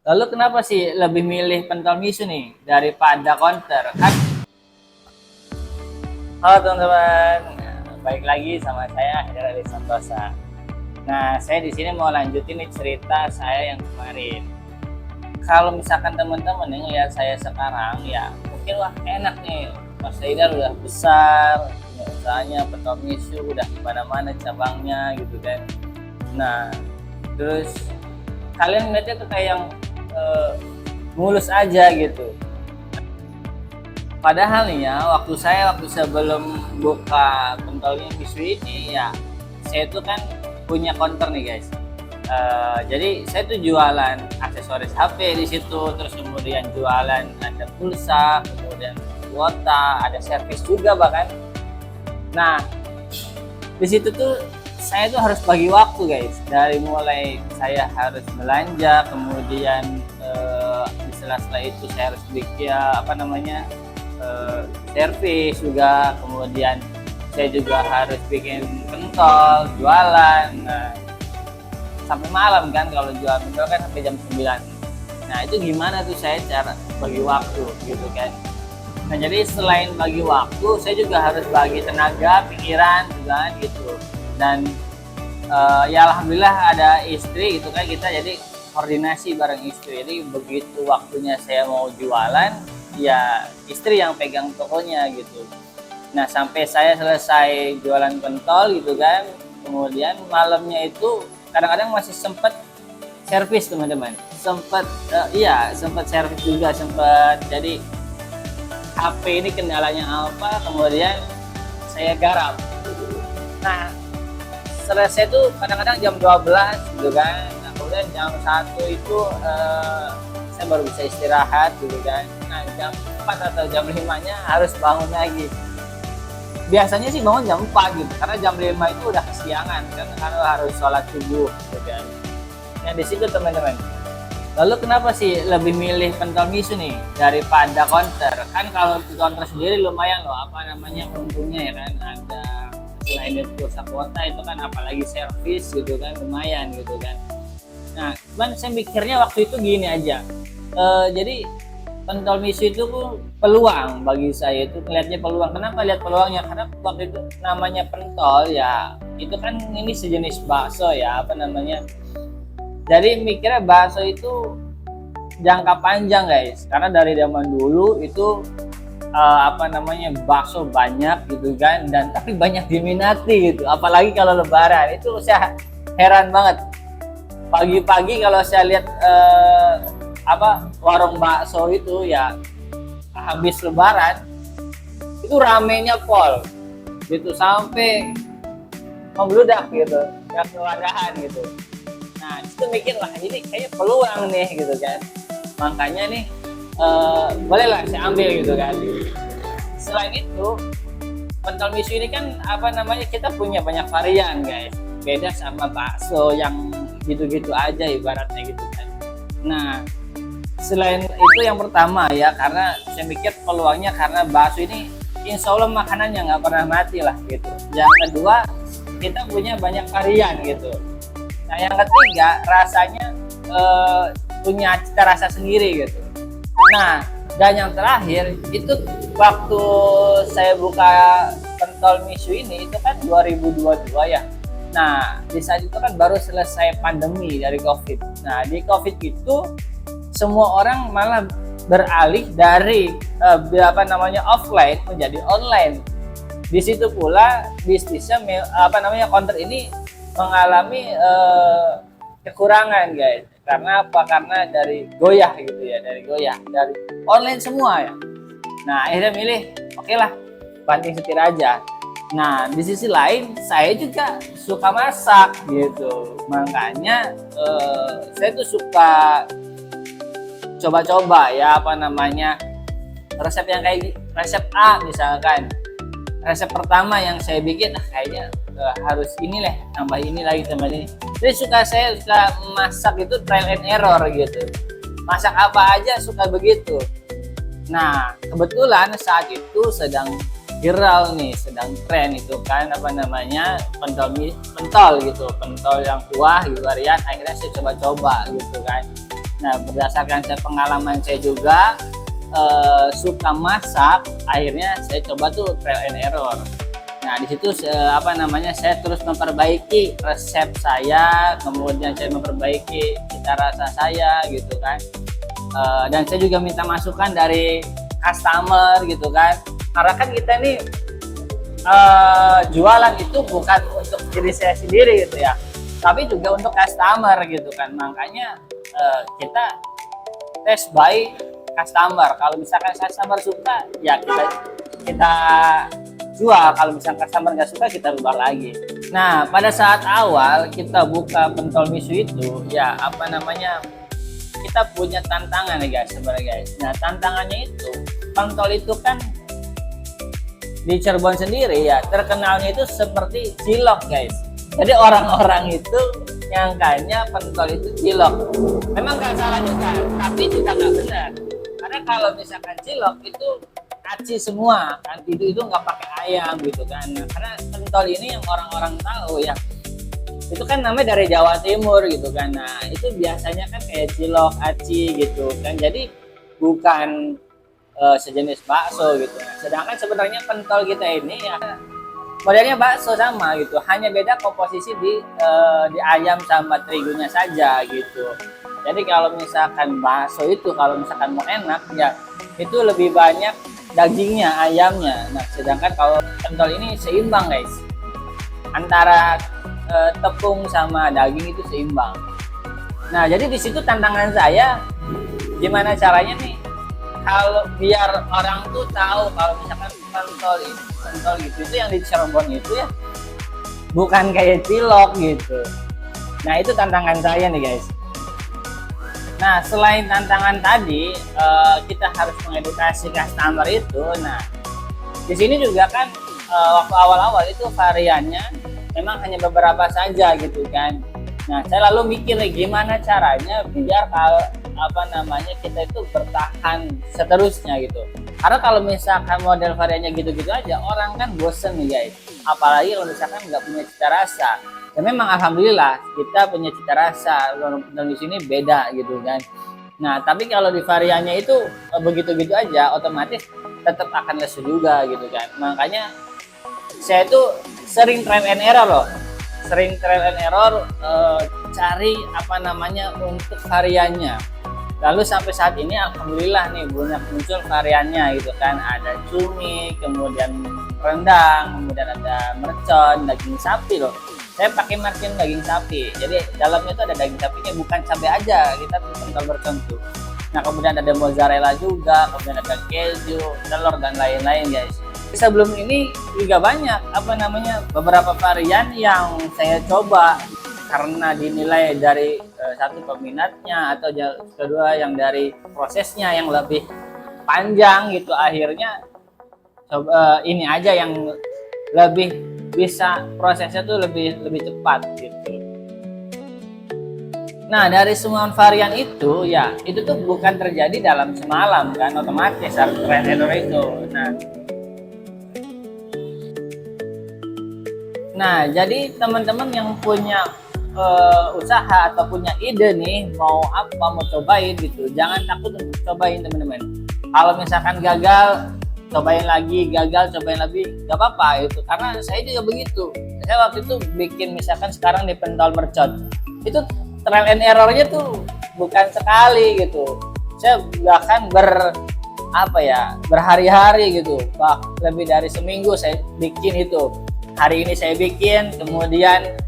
Lalu kenapa sih lebih milih pentol miso nih daripada counter? Kan halo teman-teman, baik lagi sama saya Herali Santosa. Nah, saya di sini mau lanjutin nih cerita saya yang kemarin. Kalau misalkan teman-teman yang lihat saya sekarang, ya mungkin wah enak nih, Mas Haidar udah besar, punya usahanya pentol miso, udah kemana-mana cabangnya gitu kan. Nah, terus kalian ngeliatnya tuh kayak yang mulus aja gitu. Padahal nih ya, waktu sebelum buka pentolnya miso ini ya, saya tuh kan punya counter nih guys. Jadi saya tuh jualan aksesoris HP di situ, terus kemudian jualan ada pulsa, kemudian kuota, ada servis juga bahkan. Nah, di situ tuh saya tuh harus bagi waktu guys, dari mulai saya harus belanja, kemudian di sela-sela itu saya harus bikin servis juga, kemudian saya juga harus bikin pentol, jualan, sampai malam kan, kalau jual pentol kan sampai jam 9. Nah itu gimana tuh saya cara bagi waktu gitu kan. Nah jadi selain bagi waktu, saya juga harus bagi tenaga, pikiran juga kan gitu. Dan ya alhamdulillah ada istri gitu kan, kita jadi koordinasi bareng istri. Jadi begitu waktunya saya mau jualan, ya istri yang pegang tokonya gitu. Nah sampai saya selesai jualan pentol gitu kan, kemudian malamnya itu kadang-kadang masih sempet servis teman-teman, sempet servis juga, sempet jadi HP ini kendalanya apa, kemudian saya garap. Nah selesai itu kadang-kadang jam 12 gitu kan. Nah, kemudian jam 1 itu saya baru bisa istirahat gitu kan. Nah jam 4 atau jam 5 nya harus bangun lagi. Biasanya sih bangun jam 4 gitu, karena jam 5 itu udah kesiangan kan, karena harus sholat subuh gitu kan. Nah di situ teman-teman, lalu kenapa sih lebih milih pentol miso nih daripada counter? Kan kalau di counter sendiri lumayan loh, untungnya ya kan, ada selain dari pulsa kuota itu kan, apalagi servis gitu kan, lumayan gitu kan. Nah cuman saya mikirnya waktu itu gini aja, jadi pentol miso itu peluang bagi saya, itu melihatnya peluang. Kenapa lihat peluangnya? Karena waktu itu namanya pentol ya, itu kan ini sejenis bakso ya, jadi mikirnya bakso itu jangka panjang guys, karena dari zaman dulu itu bakso banyak gitu kan, dan tapi banyak diminati gitu, apalagi kalau lebaran. Itu saya heran banget, pagi-pagi kalau saya lihat warung bakso itu ya habis lebaran itu ramenya pol gitu, sampai membludak gitu, nggak kewadahan gitu. Nah itu mikir lah, ini kayaknya peluang nih gitu kan, makanya nih bolehlah saya ambil gitu kan. Selain itu pentol miso ini kan kita punya banyak varian guys, beda sama bakso yang gitu-gitu aja ibaratnya gitu kan. Nah selain itu yang pertama ya, karena saya mikir peluangnya karena bakso ini insya Allah makanannya nggak pernah mati lah gitu. Yang kedua, kita punya banyak varian gitu. Nah yang ketiga, rasanya punya cita rasa sendiri gitu. Nah dan yang terakhir itu, waktu saya buka pentol miso ini itu kan 2022 ya. Nah di saat itu kan baru selesai pandemi dari COVID. Nah di COVID itu semua orang malah beralih dari offline menjadi online. Di situ pula bisnisnya counter ini mengalami kekurangan guys. Karena apa? Karena dari goyah dari online semua ya. Nah akhirnya milih oke lah, banting setir aja. Nah di sisi lain saya juga suka masak gitu, makanya saya tuh suka coba-coba ya resep yang kayak resep A misalkan. Resep pertama yang saya bikin kayaknya harus ini lah, tambah ini lagi, tambah ini. Jadi saya suka masak itu trial and error gitu, masak apa aja suka begitu. Nah kebetulan saat itu sedang viral nih, sedang tren itu kan pentol gitu, pentol yang kuah gitu varian. Akhirnya saya coba-coba gitu kan. Nah, berdasarkan pengalaman saya juga suka masak, akhirnya saya coba tuh trial and error. Nah, di situ saya terus memperbaiki resep saya, kemudian saya memperbaiki cita rasa saya gitu kan. Dan saya juga minta masukan dari customer gitu kan. Karena kan kita nih jualan itu bukan untuk diri saya sendiri gitu ya, tapi juga untuk customer gitu kan. Makanya kita test by customer. Kalau misalkan customer suka, ya kita jual. Kalau misalkan customer nggak suka, kita rubah lagi. Nah, pada saat awal kita buka pentol miso itu, ya kita punya tantangan nih guys sebenarnya guys. Nah, tantangannya itu pentol itu kan di Cirebon sendiri ya terkenalnya itu seperti cilok guys. Jadi orang-orang itu nyangkanya pentol itu cilok. Memang nggak salah juga, tapi juga nggak benar. Karena kalau misalkan cilok itu aci semua kan, itu nggak pakai ayam gitu kan. Nah, karena pentol ini yang orang-orang tahu ya, itu kan namanya dari Jawa Timur gitu kan. Nah, itu biasanya kan kayak cilok, aci gitu kan. Jadi bukan sejenis bakso gitu. Nah, sedangkan sebenarnya pentol kita ini ya modelnya bakso sama gitu, hanya beda komposisi di ayam sama terigunya saja gitu. Jadi kalau misalkan bakso itu kalau misalkan mau enak ya itu lebih banyak dagingnya, ayamnya. Nah, sedangkan kalau pentol ini seimbang guys, antara tepung sama daging itu seimbang. Nah, jadi di situ tantangan saya gimana caranya nih kalau biar orang tuh tahu kalau misalkan pentol gitu itu yang di Cirebon itu ya bukan kayak cilok gitu. Nah, itu tantangan saya nih guys. Nah, selain tantangan tadi kita harus mengedukasi customer itu. Nah, di sini juga kan waktu awal-awal itu variannya memang hanya beberapa saja gitu kan. Nah, saya lalu mikir gimana caranya biar kita itu bertahan seterusnya gitu. Karena kalau misalkan model variannya gitu-gitu aja, orang kan bosen nih guys. Apalagi kalau misalkan nggak punya cita rasa. Ya memang alhamdulillah kita punya cita rasa dan di sini beda gitu kan. Nah, tapi kalau di variannya itu begitu-gitu aja, otomatis tetap akan lesu juga gitu kan. Makanya saya itu sering trial and error loh. Sering trial and error cari untuk variannya. Lalu sampai saat ini alhamdulillah nih banyak muncul variannya gitu kan. Ada cumi, kemudian rendang, kemudian ada mercon, daging sapi loh. Saya pakai margin daging sapi. Jadi dalamnya itu ada daging sapinya, bukan cabai aja. Kita pentol mercon tuh. Nah, kemudian ada mozzarella juga, kemudian ada keju, telur dan lain-lain guys. Sebelum ini juga banyak beberapa varian yang saya coba karena dinilai dari satu peminatnya atau kedua yang dari prosesnya yang lebih panjang gitu, akhirnya coba ini aja yang lebih bisa prosesnya tuh lebih cepat gitu. Nah, dari semua varian itu ya itu tuh bukan terjadi dalam semalam kan, otomatis harus trial and error itu. Nah, jadi teman-teman yang punya usaha atau punya ide nih mau cobain gitu, jangan takut untuk cobain teman-teman. Kalau misalkan gagal, cobain lagi, cobain lagi, nggak apa-apa itu. Karena saya juga begitu. Saya waktu itu bikin misalkan sekarang di pentol mercon itu trial and errornya tuh bukan sekali gitu. Saya bahkan berhari-hari gitu, lebih dari seminggu saya bikin itu. Hari ini saya bikin, kemudian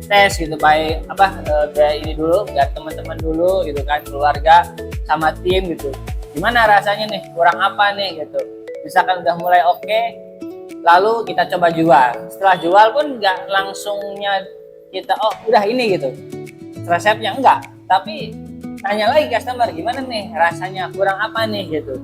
tes gitu, ini dulu biar teman-teman dulu gitu kan, keluarga sama tim gitu. Gimana rasanya nih, kurang apa nih gitu. Misalkan udah mulai oke, lalu kita coba jual. Setelah jual pun nggak langsungnya kita udah ini gitu resepnya, enggak, tapi tanya lagi customer gimana nih rasanya, kurang apa nih gitu.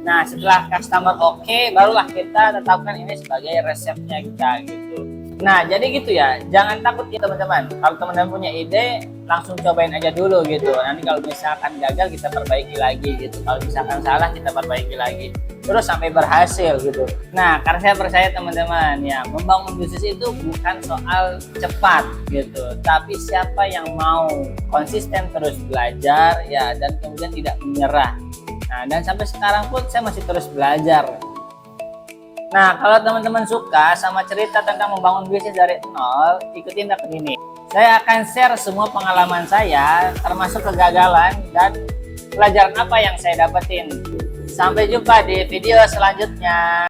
Nah, setelah customer oke, barulah kita tetapkan ini sebagai resepnya kita gitu. Nah, jadi gitu ya, jangan takut ya teman-teman. Kalau teman-teman punya ide, langsung cobain aja dulu gitu. Nanti kalau misalkan gagal, kita perbaiki lagi gitu. Kalau misalkan salah, kita perbaiki lagi. terus sampai berhasil gitu. Nah, karena saya percaya teman-teman ya, membangun bisnis itu bukan soal cepat gitu, tapi siapa yang mau konsisten terus belajar ya, dan kemudian tidak menyerah. Nah, dan sampai sekarang pun saya masih terus belajar. Nah, kalau teman-teman suka sama cerita tentang membangun bisnis dari nol, ikutin akun ini. Saya akan share semua pengalaman saya, termasuk kegagalan dan pelajaran apa yang saya dapetin. Sampai jumpa di video selanjutnya.